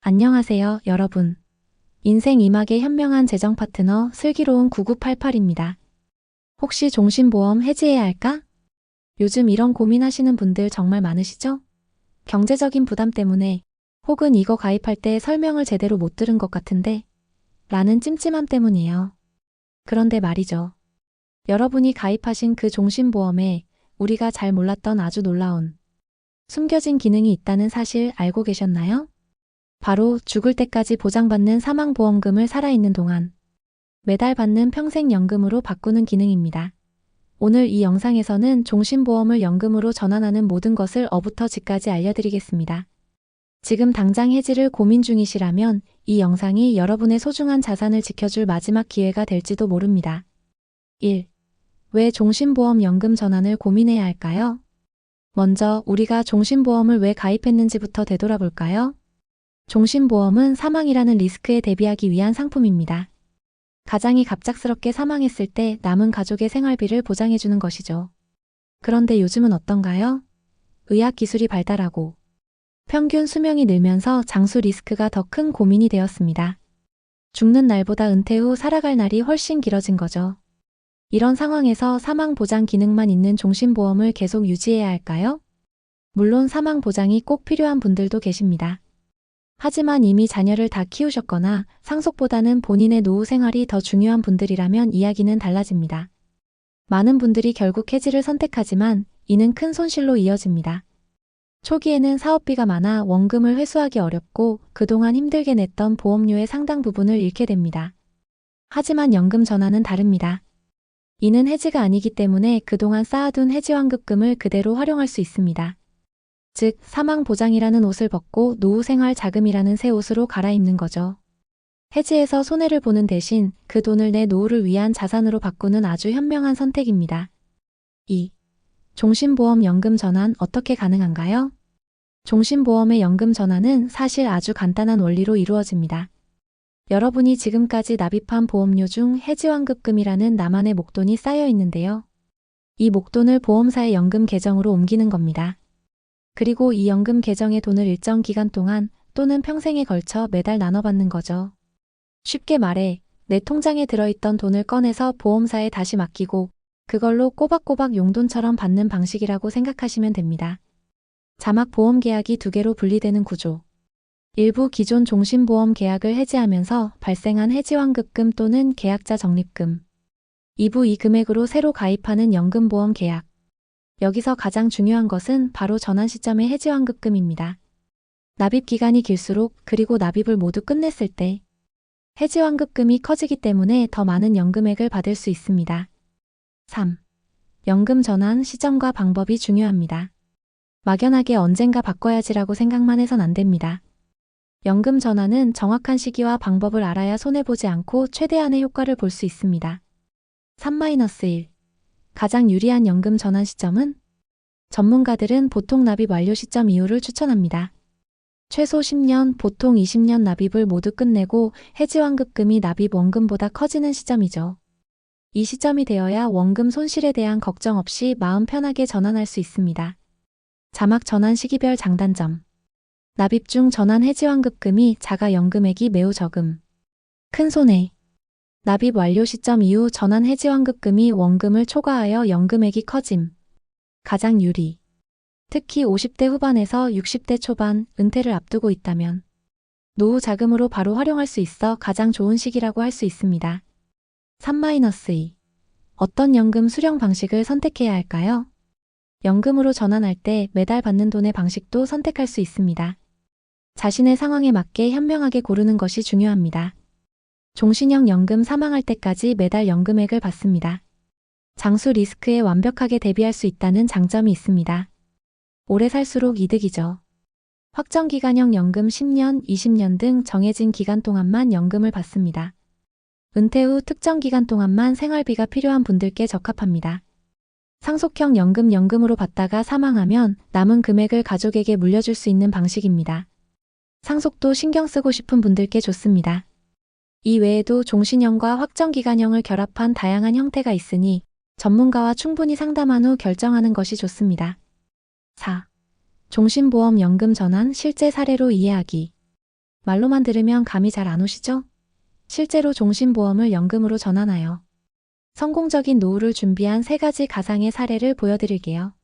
안녕하세요, 여러분. 인생 이막의 현명한 재정 파트너 슬기로운 9988입니다. 혹시 종신보험 해지해야 할까? 요즘 이런 고민하시는 분들 정말 많으시죠? 경제적인 부담 때문에 혹은 이거 가입할 때 설명을 제대로 못 들은 것 같은데 라는 찜찜함 때문이에요. 그런데 말이죠. 여러분이 가입하신 그 종신보험에 우리가 잘 몰랐던 아주 놀라운 숨겨진 기능이 있다는 사실 알고 계셨나요? 바로 죽을 때까지 보장받는 사망보험금을 살아있는 동안 매달 받는 평생연금으로 바꾸는 기능입니다. 오늘 이 영상에서는 종신보험을 연금으로 전환하는 모든 것을 어부터 지까지 알려드리겠습니다. 지금 당장 해지를 고민 중이시라면 이 영상이 여러분의 소중한 자산을 지켜줄 마지막 기회가 될지도 모릅니다. 1. 왜 종신보험 연금 전환을 고민해야 할까요? 먼저 우리가 종신보험을 왜 가입했는지부터 되돌아볼까요? 종신보험은 사망이라는 리스크에 대비하기 위한 상품입니다. 가장이 갑작스럽게 사망했을 때 남은 가족의 생활비를 보장해주는 것이죠. 그런데 요즘은 어떤가요? 의학 기술이 발달하고 평균 수명이 늘면서 장수 리스크가 더 큰 고민이 되었습니다. 죽는 날보다 은퇴 후 살아갈 날이 훨씬 길어진 거죠. 이런 상황에서 사망 보장 기능만 있는 종신보험을 계속 유지해야 할까요? 물론 사망 보장이 꼭 필요한 분들도 계십니다. 하지만 이미 자녀를 다 키우셨거나 상속보다는 본인의 노후 생활이 더 중요한 분들이라면 이야기는 달라집니다. 많은 분들이 결국 해지를 선택하지만 이는 큰 손실로 이어집니다. 초기에는 사업비가 많아 원금을 회수하기 어렵고 그동안 힘들게 냈던 보험료의 상당 부분을 잃게 됩니다. 하지만 연금 전환은 다릅니다. 이는 해지가 아니기 때문에 그동안 쌓아둔 해지환급금을 그대로 활용할 수 있습니다. 즉, 사망보장이라는 옷을 벗고 노후생활 자금이라는 새 옷으로 갈아입는 거죠. 해지에서 손해를 보는 대신 그 돈을 내 노후를 위한 자산으로 바꾸는 아주 현명한 선택입니다. 2. 종신보험 연금 전환 어떻게 가능한가요? 종신보험의 연금 전환은 사실 아주 간단한 원리로 이루어집니다. 여러분이 지금까지 납입한 보험료 중 해지환급금이라는 나만의 목돈이 쌓여 있는데요. 이 목돈을 보험사의 연금 계정으로 옮기는 겁니다. 그리고 이 연금 계정의 돈을 일정 기간 동안 또는 평생에 걸쳐 매달 나눠받는 거죠. 쉽게 말해 내 통장에 들어있던 돈을 꺼내서 보험사에 다시 맡기고 그걸로 꼬박꼬박 용돈처럼 받는 방식이라고 생각하시면 됩니다. 자막 보험 계약이 두 개로 분리되는 구조. 일부 기존 종신보험 계약을 해지하면서 발생한 해지환급금 또는 계약자 적립금. 2부 이 금액으로 새로 가입하는 연금보험 계약. 여기서 가장 중요한 것은 바로 전환 시점의 해지환급금입니다. 납입 기간이 길수록 그리고 납입을 모두 끝냈을 때 해지환급금이 커지기 때문에 더 많은 연금액을 받을 수 있습니다. 3. 연금 전환 시점과 방법이 중요합니다. 막연하게 언젠가 바꿔야지라고 생각만 해선 안 됩니다. 연금 전환은 정확한 시기와 방법을 알아야 손해보지 않고 최대한의 효과를 볼 수 있습니다. 3-1. 가장 유리한 연금 전환 시점은? 전문가들은 보통 납입 완료 시점 이후를 추천합니다. 최소 10년, 보통 20년 납입을 모두 끝내고 해지환급금이 납입 원금보다 커지는 시점이죠. 이 시점이 되어야 원금 손실에 대한 걱정 없이 마음 편하게 전환할 수 있습니다. 자막 전환 시기별 장단점. 납입 중 전환 해지환급금이 작아 연금액이 매우 적음. 큰 손해. 납입 완료 시점 이후 전환 해지환급금이 원금을 초과하여 연금액이 커짐. 가장 유리. 특히 50대 후반에서 60대 초반 은퇴를 앞두고 있다면 노후 자금으로 바로 활용할 수 있어 가장 좋은 시기라고 할 수 있습니다. 3-2. 어떤 연금 수령 방식을 선택해야 할까요? 연금으로 전환할 때 매달 받는 돈의 방식도 선택할 수 있습니다. 자신의 상황에 맞게 현명하게 고르는 것이 중요합니다. 종신형 연금 사망할 때까지 매달 연금액을 받습니다. 장수 리스크에 완벽하게 대비할 수 있다는 장점이 있습니다. 오래 살수록 이득이죠. 확정기간형 연금 10년, 20년 등 정해진 기간 동안만 연금을 받습니다. 은퇴 후 특정 기간 동안만 생활비가 필요한 분들께 적합합니다. 상속형 연금으로 받다가 사망하면 남은 금액을 가족에게 물려줄 수 있는 방식입니다. 상속도 신경 쓰고 싶은 분들께 좋습니다. 이 외에도 종신형과 확정기간형을 결합한 다양한 형태가 있으니 전문가와 충분히 상담한 후 결정하는 것이 좋습니다. 4. 종신보험 연금 전환 실제 사례로 이해하기. 말로만 들으면 감이 잘 안 오시죠? 실제로 종신보험을 연금으로 전환하여 성공적인 노후를 준비한 3가지 가상의 사례를 보여드릴게요.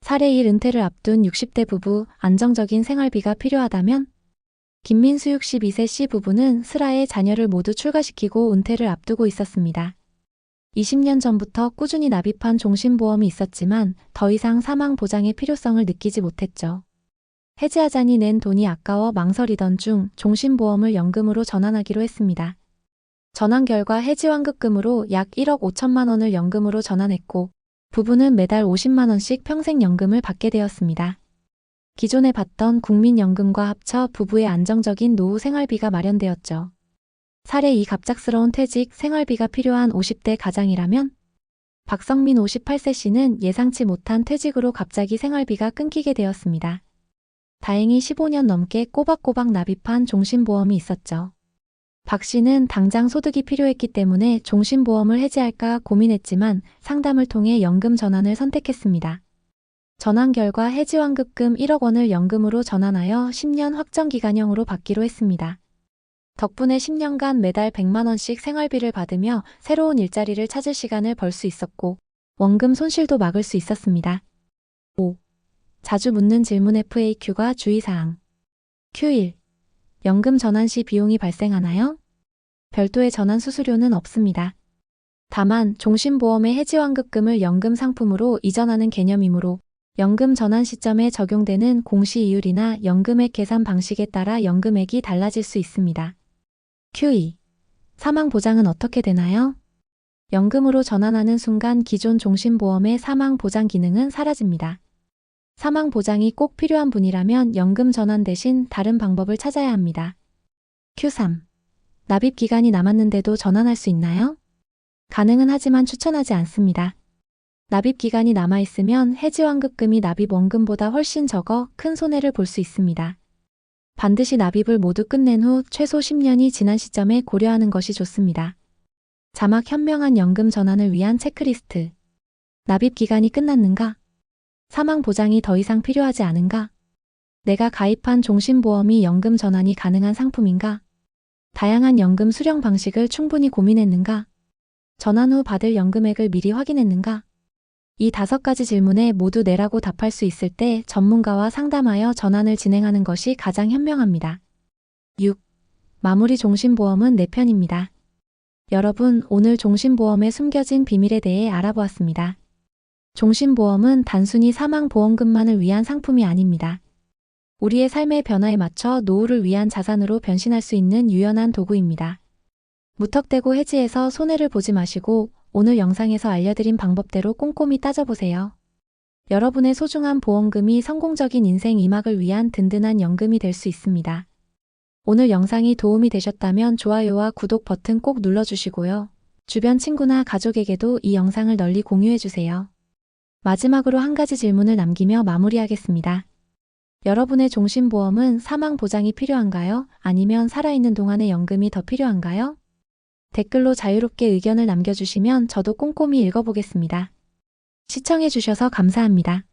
사례 1. 은퇴를 앞둔 60대 부부, 안정적인 생활비가 필요하다면? 김민수 62세 씨 부부는 슬하에 자녀를 모두 출가시키고 은퇴를 앞두고 있었습니다. 20년 전부터 꾸준히 납입한 종신보험이 있었지만 더 이상 사망 보장의 필요성을 느끼지 못했죠. 해지하자니 낸 돈이 아까워 망설이던 중 종신보험을 연금으로 전환하기로 했습니다. 전환 결과 해지환급금으로 약 1억 5천만 원을 연금으로 전환했고 부부는 매달 50만 원씩 평생연금을 받게 되었습니다. 기존에 받던 국민연금과 합쳐 부부의 안정적인 노후 생활비가 마련되었죠. 사례 2. 갑작스러운 퇴직, 생활비가 필요한 50대 가장이라면? 박성민 58세 씨는 예상치 못한 퇴직으로 갑자기 생활비가 끊기게 되었습니다. 다행히 15년 넘게 꼬박꼬박 납입한 종신보험이 있었죠. 박 씨는 당장 소득이 필요했기 때문에 종신보험을 해지할까 고민했지만 상담을 통해 연금 전환을 선택했습니다. 전환 결과 해지환급금 1억 원을 연금으로 전환하여 10년 확정기간형으로 받기로 했습니다. 덕분에 10년간 매달 100만 원씩 생활비를 받으며 새로운 일자리를 찾을 시간을 벌 수 있었고 원금 손실도 막을 수 있었습니다. 5. 자주 묻는 질문 FAQ가 주의사항. Q1. 연금 전환 시 비용이 발생하나요? 별도의 전환 수수료는 없습니다. 다만 종신보험의 해지환급금을 연금 상품으로 이전하는 개념이므로 연금 전환 시점에 적용되는 공시이율이나 연금액 계산 방식에 따라 연금액이 달라질 수 있습니다. Q2. 사망 보장은 어떻게 되나요? 연금으로 전환하는 순간 기존 종신보험의 사망 보장 기능은 사라집니다. 사망 보장이 꼭 필요한 분이라면 연금 전환 대신 다른 방법을 찾아야 합니다. Q3. 납입 기간이 남았는데도 전환할 수 있나요? 가능은 하지만 추천하지 않습니다. 납입 기간이 남아있으면 해지환급금이 납입 원금보다 훨씬 적어 큰 손해를 볼 수 있습니다. 반드시 납입을 모두 끝낸 후 최소 10년이 지난 시점에 고려하는 것이 좋습니다. 자막 현명한 연금 전환을 위한 체크리스트. 납입 기간이 끝났는가? 사망 보장이 더 이상 필요하지 않은가? 내가 가입한 종신보험이 연금 전환이 가능한 상품인가? 다양한 연금 수령 방식을 충분히 고민했는가? 전환 후 받을 연금액을 미리 확인했는가? 이 5가지 질문에 모두 네라고 답할 수 있을 때 전문가와 상담하여 전환을 진행하는 것이 가장 현명합니다. 6. 마무리 종신보험은 내 편입니다. 여러분, 오늘 종신보험의 숨겨진 비밀에 대해 알아보았습니다. 종신보험은 단순히 사망보험금만을 위한 상품이 아닙니다. 우리의 삶의 변화에 맞춰 노후를 위한 자산으로 변신할 수 있는 유연한 도구입니다. 무턱대고 해지해서 손해를 보지 마시고 오늘 영상에서 알려드린 방법대로 꼼꼼히 따져보세요. 여러분의 소중한 보험금이 성공적인 인생 2막을 위한 든든한 연금이 될 수 있습니다. 오늘 영상이 도움이 되셨다면 좋아요와 구독 버튼 꼭 눌러주시고요. 주변 친구나 가족에게도 이 영상을 널리 공유해주세요. 마지막으로 한 가지 질문을 남기며 마무리하겠습니다. 여러분의 종신보험은 사망 보장이 필요한가요? 아니면 살아있는 동안의 연금이 더 필요한가요? 댓글로 자유롭게 의견을 남겨주시면 저도 꼼꼼히 읽어보겠습니다. 시청해주셔서 감사합니다.